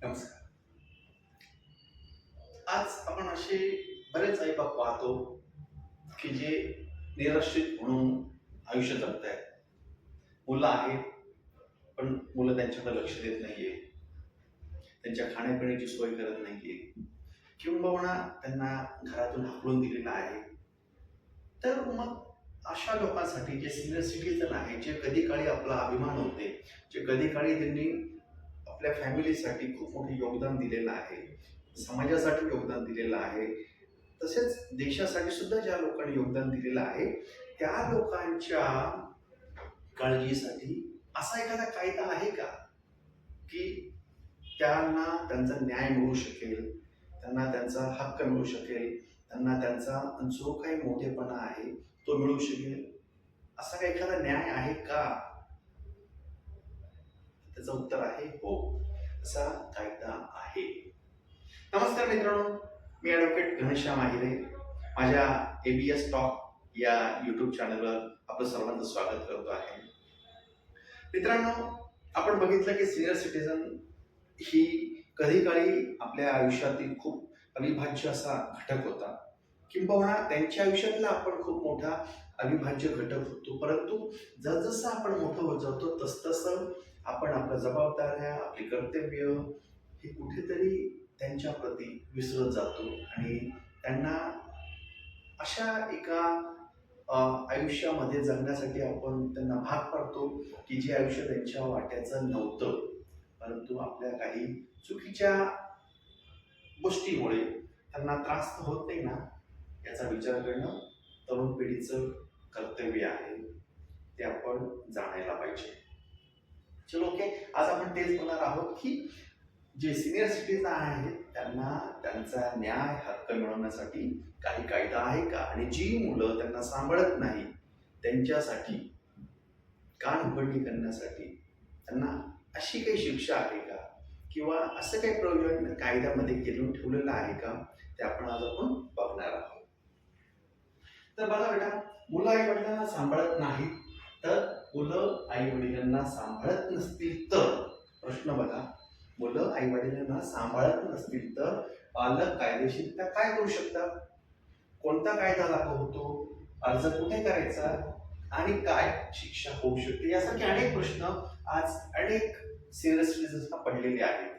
नमस्कार. आज आपण असे बरेच आई-बाप पाहतो, की जे निराश्रित म्हणून आयुष्य जगतायत. मुलं आहेत, पण मुलं त्यांच्याकडे लक्ष देत नाहीये. त्यांच्या खाण्यापिण्याची सोय करत नाहीये. किंबहुना त्यांना घरातून हाकलून दिलेलं आहे. तर मग अशा लोकांसाठी जे सीनियर सिटिझन आहे, जे कधी-काळी आपला अभिमान होते, जे कधी-काळी त्यांनी आपल्या फॅमिलीसाठी खूप मोठे योगदान दिलेलं आहे, समाजासाठी योगदान दिलेलं आहे, तसेच देशासाठी सुद्धा ज्या लोकांनी योगदान दिलेलं आहे, त्या लोकांच्या काळजीसाठी असा एखादा कायदा आहे का, की त्यांना त्यांचा न्याय मिळू शकेल, त्यांना त्यांचा हक्क मिळू शकेल, त्यांना त्यांचा जो काही मोठेपणा आहे, तो मिळू शकेल? असा काही एखादा न्याय आहे का? त्याचं उत्तर आहे हो. असा कायदा आहे. नमस्कार मित्रांनो, मी ॲडव्होकेट घनश्याम आहिरे. माझ्या एबीएस टॉक या यूट्यूब चॅनलवर आपलं सर्वांचं स्वागत करतो आहे. मित्रांनो, आपण बघितलं की सीनियर सिटीझन ही कधी-काळी आपल्या आयुष्यातील खूप अविभाज्य असा घटक होता. किंबहुना त्यांच्या आयुष्यातला आपण खूप मोठा अविभाज्य घटक होतो. परंतु जसजसं आपण मोठं होत जातो, तसतसं आपण आपल्या जबाबदाऱ्या, आपली कर्तव्य हे कुठेतरी त्यांच्या प्रती विसरत जातो आणि त्यांना अशा एका अ, आयुष्यामध्ये जगण्यासाठी आपण त्यांना भाग पाडतो, की जे आयुष्य त्यांच्या वाट्याचं नव्हतं. परंतु आपल्या काही चुकीच्या गोष्टीमुळे त्यांना त्रास तर होत नाही ना, याचा विचार करणं तरुण पिढीचं कर्तव्य आहे. ते आपण जाणायला पाहिजे. चलो ओके. आज आपण तेच बोलणार आहोत, की जे सीनियर सिटीझन आहेत त्यांना त्यांचा न्याय, हक्क मिळवण्यासाठी काही कायदा आहे का? आणि जी मुलं त्यांना सांभाळत नाही, त्यांच्यासाठी कान उघडणी करण्यासाठी त्यांना अशी काही शिक्षा आहे का? किंवा असं काही प्रयोजन कायद्यामध्ये केलं ठेवलेलं आहे का? ते आपण बघणार आहोत. तर बघा बेटा, मुलं आई-वडिलांना सांभाळत नाहीत, तर मुलं आई-वडिलांना सांभाळत नसतील तर प्रश्न बघा, मुलं आई-वडिलांना सांभाळत नसतील तर पालक कायदेशीररित्या काय करू शकतात? कोणता कायदा लागू होतो? अर्ज कुठे करायचा? आणि काय शिक्षा होऊ शकते? यासारखे अनेक प्रश्न आज अनेक सीनियर सिटीझन्सना पडलेले आहेत.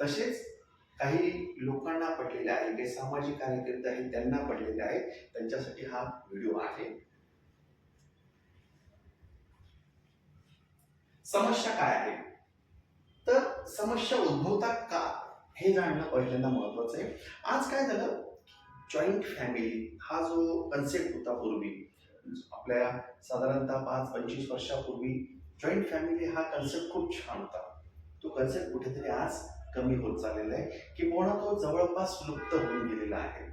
तसेच काही लोकांना पडलेले आहे, काही सामाजिक कार्यकर्ते आहेत त्यांना पडलेले आहेत. त्यांच्यासाठी हा व्हिडिओ आहे. समस्या काय आहे? तर समस्या उद्भवतात का? हे जाणणं पहिल्यांदा महत्वाचं आहे. आज काय झालं, जॉईंट फॅमिली हा जो कन्सेप्ट होता पूर्वी, आपल्या साधारणतः 5-25 वर्षापूर्वी जॉईंट फॅमिली हा कन्सेप्ट खूप छान होता. तो कन्सेप्ट कुठेतरी आज कमी होत चाललेला आहे, किंबहुना तो जवळपास लुप्त होऊन गेलेला आहे.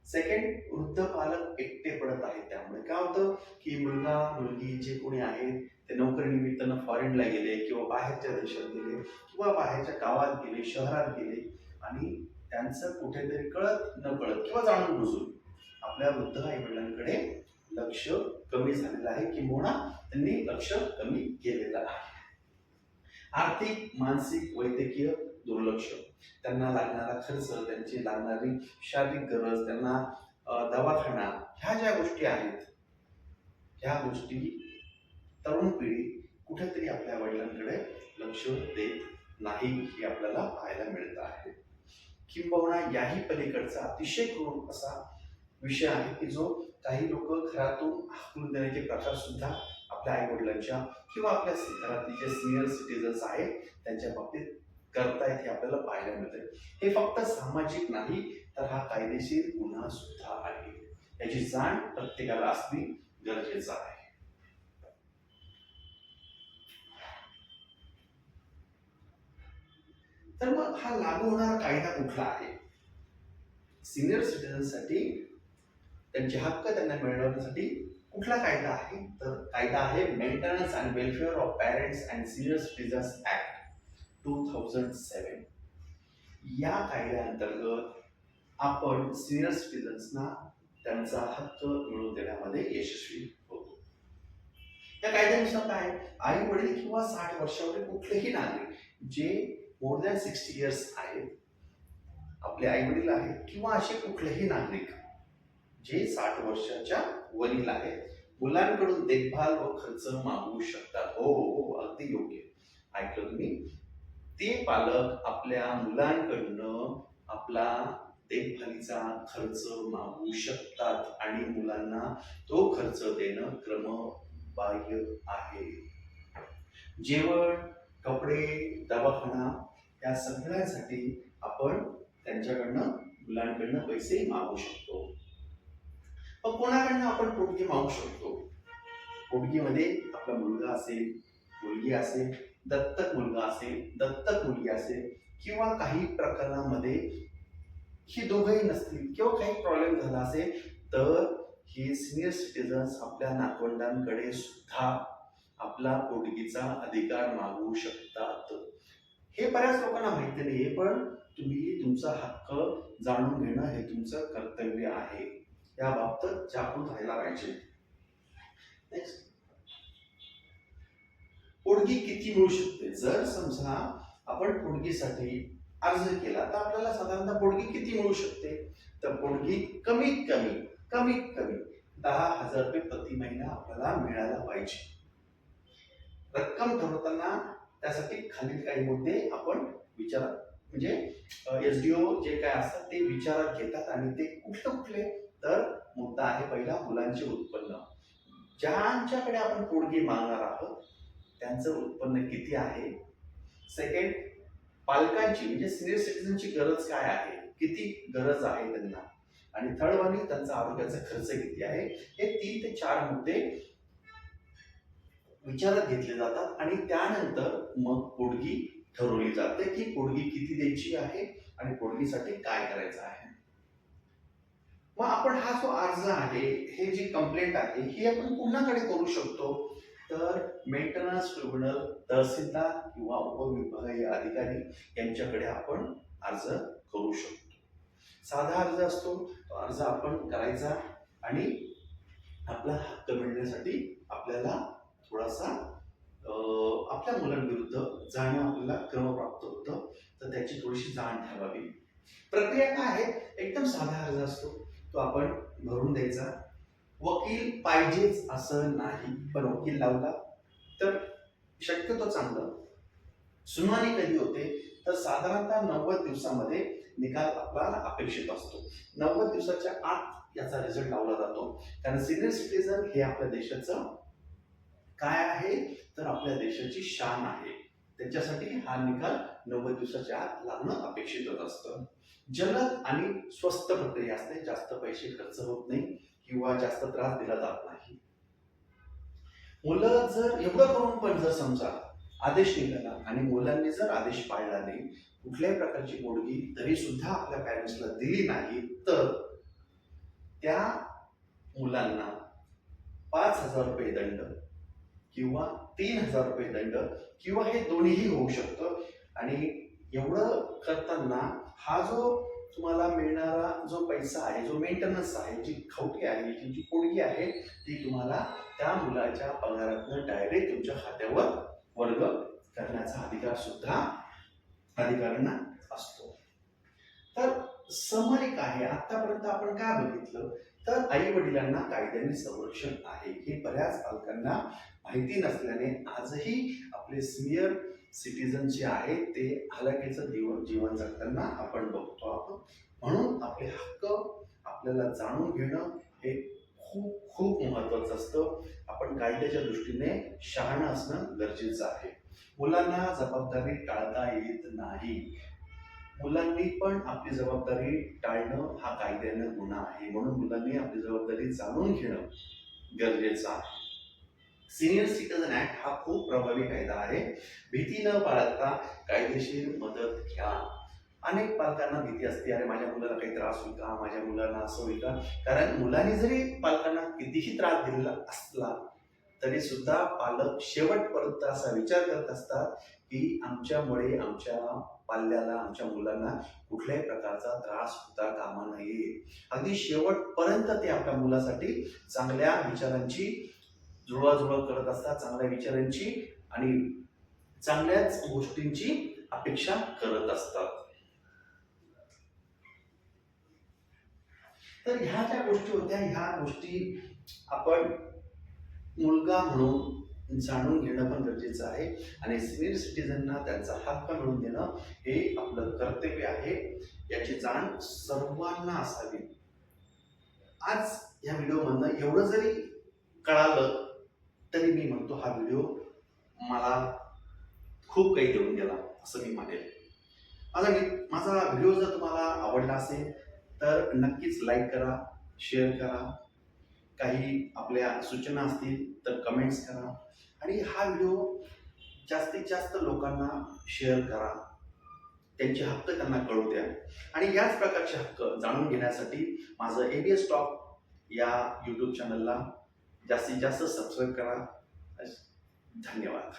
सेकंड, वृद्ध पालक एकटे पडत आहेत. त्यामुळे काय होतं, की मुलगा मुलगी जे कोणी आहेत ते नोकरीनिमित्तानं फॉरेनला गेले किंवा बाहेरच्या देशात गेले किंवा बाहेरच्या गावात गेले, शहरात गेले आणि त्यांचं कुठेतरी कळत नकळत किंवा जाणून बुजून आपल्या वृद्ध आई वडिलांकडे लक्ष कमी झालेलं आहे, किंबहुना त्यांनी लक्ष कमी केलेलं आहे. आर्थिक, मानसिक, वैद्यकीय दुर्लक्ष, त्यांना लागणारा खर्च, त्यांची लागणारी शारीरिक गरज, त्यांना दवाखाना, ह्या ज्या गोष्टी आहेत, ह्या गोष्टी तरुण पिढी कुठेतरी आपल्या वडिलांकडे लक्ष देत नाही, हे आपल्याला पाहायला मिळत आहे. किंबहुना याही पलीकडचा अतिशय क्रूर असा विषय आहे, की जो काही लोक घरातून हाकलून देण्याचे प्रकार सुद्धा आपल्या आई वडिलांच्या किंवा आपल्या घरातले जे सिनियर सिटीजन्स आहेत त्यांच्या बाबतीत करतायत, हे आपल्याला पाहायला मिळतंय. हे फक्त सामाजिक नाही, तर हा कायदेशीर गुन्हा सुद्धा आहे. याची जाण प्रत्येकाला असणे गरजेचं आहे. तर मग हा लागू होणारा कायदा कुठला आहे? सिनियर सिटीजनसाठी त्यांचे हक्क त्यांना मिळवण्यासाठी कुठला कायदा आहे? तर कायदा आहे maintenance and welfare of parents and senior citizens act 2007. या कायद्याअंतर्गत आपण सिनियर सिटीजन्सना त्यांचा हक्क मिळवून देण्यामध्ये यशस्वी होतो. या कायद्यानुसार काय, आई वडील किंवा 60 वर्षावरील कुठलेही नागरिक जे मोर दॅन 60 इयर्स आहेत, आपले आई वडील आहेत किंवा असे कुठलेही नागरिक जे 60 वर्षाच्या वरील आहेत, मुलांकडून देखभाल व खर्च मागवू शकतात. हो हो हो, अगदी योग्य ऐकलं तुम्ही. ते पालक आपल्या मुलांकडनं आपला देखभालीचा खर्च मागवू शकतात आणि मुलांना तो खर्च देणं क्रमबाह्य आहे. जेवण, कपडे, दवाखाना या सगळ्यासाठी आपण त्यांच्याकडनं मुलांकडनं पैसे मागू शकतो. पण कोणाकडनं आपण पोटगी मागू शकतो? पोटगीमध्ये आपला मुलगा असेल, मुलगी असेल, दत्तक मुलगा असेल, दत्तक मुलगी असेल किंवा काही प्रकरणामध्ये ही दोघंही नसतील किंवा काही प्रॉब्लेम झाला असेल तर हे सिनियर सिटीजन्स आपल्या नातवंडांकडे सुद्धा आपला पोटगीचा अधिकार मागवू शकतात. हे बऱ्याच लोकांना माहिती नाहीये, पण तुम्ही तुमचा हक्क जाणून घेणं हे तुमचं कर्तव्य आहे. या बाबतीत जागृत राहायला पाहिजे. नेक्स्ट, पोटगी किती मिळू शकते? जर समजा आपण पोटगीसाठी अर्ज केला तर आपल्याला साधारणतः पोटगी किती मिळू शकते? तर पोटगी कमीत कमी 10,000 रुपये प्रति महिना आपल्याला मिळायला पाहिजे. रक्कम ठरवताना त्यासाठी खालील काही मुद्दे आपण विचारात म्हणजे एसडीओ जे काय असतात ते विचारात घेतात आणि ते कुठले तर मुद्दा आहे पहिला, मुलांचे उत्पन्न. ज्यांच्याकडे आपण पोटगी मागणार आहोत त्यांचं उत्पन्न किती आहे. सेकंड, पालकांची म्हणजे सिनियर सिटीजनची गरज काय आहे, किती गरज आहे त्यांना. आणि थर्ड वन, त्यांचा आरोग्याचा खर्च किती आहे. हे 3 ते 4 मुद्दे विचारात घेतले जातात आणि त्यानंतर मग पोटगी ठरवली जाते की पोटगी किती द्यायची आहे आणि पोटगीसाठी काय करायचं आहे. मग आपण हा जो अर्ज आहे, हे जी कंप्लेंट आहे ही आपण कुणाकडे करू शकतो? तर मेंटेनन्स ट्रिब्युनल, तहसीलदार किंवा उपविभागीय अधिकारी यांच्याकडे आपण अर्ज करू शकतो. साधा अर्ज असतो, तो अर्ज आपण करायचा आणि आपला हक्क मिळण्यासाठी आपल्याला थोडासा आपल्या मुलांविरुद्ध जाणं आपल्याला क्रमप्राप्त होतं, तर त्याची थोडीशी जाण ठेवावी. प्रक्रिया काय आहे? एकदम साधा अर्ज असतो, तो आपण भरून द्यायचा. वकील पाहिजेच असं नाही, पण वकील लावला तर शक्यतो चांगलं. सुनावणी कधी होते? तर साधारणतः 90 दिवसामध्ये निकाल आपला अपेक्षित असतो. 90 दिवसाच्या आत याचा रिझल्ट लावला जातो, कारण सिनियर सिटीजन हे आपल्या देशाचं काय आहे तर आपल्या देशाची शान आहे. त्याच्यासाठी हा निकाल 90 दिवसाच्या आत लागणं अपेक्षितच असतं. जलद आणि स्वस्त प्रक्रिया असते, जास्त पैसे खर्च होत नाही किंवा जास्त त्रास दिला जात नाही. मुलं जर एवढं करून पण जर समजा आदेश निघाला आणि मुलांनी जर आदेश पाळला नाही, कुठल्याही प्रकारची पोटगी तरी सुद्धा आपल्या पॅरेंट्सला दिली नाही, तर त्या मुलांना 5,000 रुपये दंड किंवा 3,000 रुपये दंड किंवा हे दोन्हीही होऊ शकतं. आणि एवढं करताना हा जो तुम्हाला मिळणारा जो पैसा आहे, जो मेंटेनन्स आहे, जी खवटी आहे, जी पोटगी आहे, ती तुम्हाला त्या मुलाच्या पगारातनं डायरेक्ट तुमच्या खात्यावर वर्ग करण्याचा अधिकार सुद्धा अधिकाऱ्यांना असतो. तर समरी काय आहे? आतापर्यंत आपण काय बघितलं तर आई वडिलांना कायद्याने संरक्षण आहे हे बऱ्याच पालकांना माहिती नसल्याने आजही आपले सिनियर सिटीजन जे आहेत ते हलाखीचं जीवन जगताना आपण बघतो आहोत. म्हणून आपले हक्क आपल्याला जाणून घेणं हे खूप खूप महत्वाचं असतं. आपण कायद्याच्या दृष्टीने शहाणं असणं गरजेचं आहे. मुलांना जबाबदारी टाळता येत नाही. मुलांनी पण आपली जबाबदारी टाळणं हा कायद्यानं गुन्हा आहे, म्हणून मुलांनी आपली जबाबदारी जाणून घेणं गरजेचं आहे. सिनियर सिटीजन ऍक्ट हा खूप प्रभावी कायदा आहे. भीती न बाळगता कायदेशीर मदत घ्या. अनेक पालकांना भीती असते, अरे माझ्या मुलाला काही त्रास होईल का, माझ्या मुलाला असं होईल का. कारण मुलांनी जरी पालकांना कितीही त्रास दिलेला असला तरी सुद्धा पालक शेवटपर्यंत असा विचार करत असतात की आमच्यामुळे आमच्या पाल्याला, आमच्या मुलांना कुठल्याही प्रकारचा त्रास होता कामा नये. अगदी शेवटपर्यंत ते आपल्या मुलासाठी चांगल्या विचारांची जुळवाजुळव करत असतात, चांगल्या विचारांची आणि चांगल्याच गोष्टींची अपेक्षा करत असतात. तर ह्या ज्या गोष्टी होत्या, ह्या गोष्टी आपण मुलगा म्हणून जाणून घेणं पण गरजेचं आहे आणि सिनियर सिटीजनना त्यांचा हक्क मिळवून देणं हे आपलं कर्तव्य आहे. याची जाण सर्वांना असावी. आज या व्हिडिओमधनं एवढं जरी कळालं तरी मी म्हणतो हा व्हिडिओ मला खूप काही देऊन गेला असं मी म्हणेल. माझा व्हिडिओ जर तुम्हाला आवडला असेल तर नक्कीच लाईक करा, शेअर करा. काही आपल्या सूचना असतील तर कमेंट्स करा आणि हा व्हिडिओ जास्तीत जास्त लोकांना शेअर करा. त्यांचे हक्क त्यांना कळू द्या आणि याच प्रकारचे हक्क जाणून घेण्यासाठी माझं ABS टॉक या यूट्यूब चॅनलला जास्तीत जास्त सबस्क्राईब करा. धन्यवाद.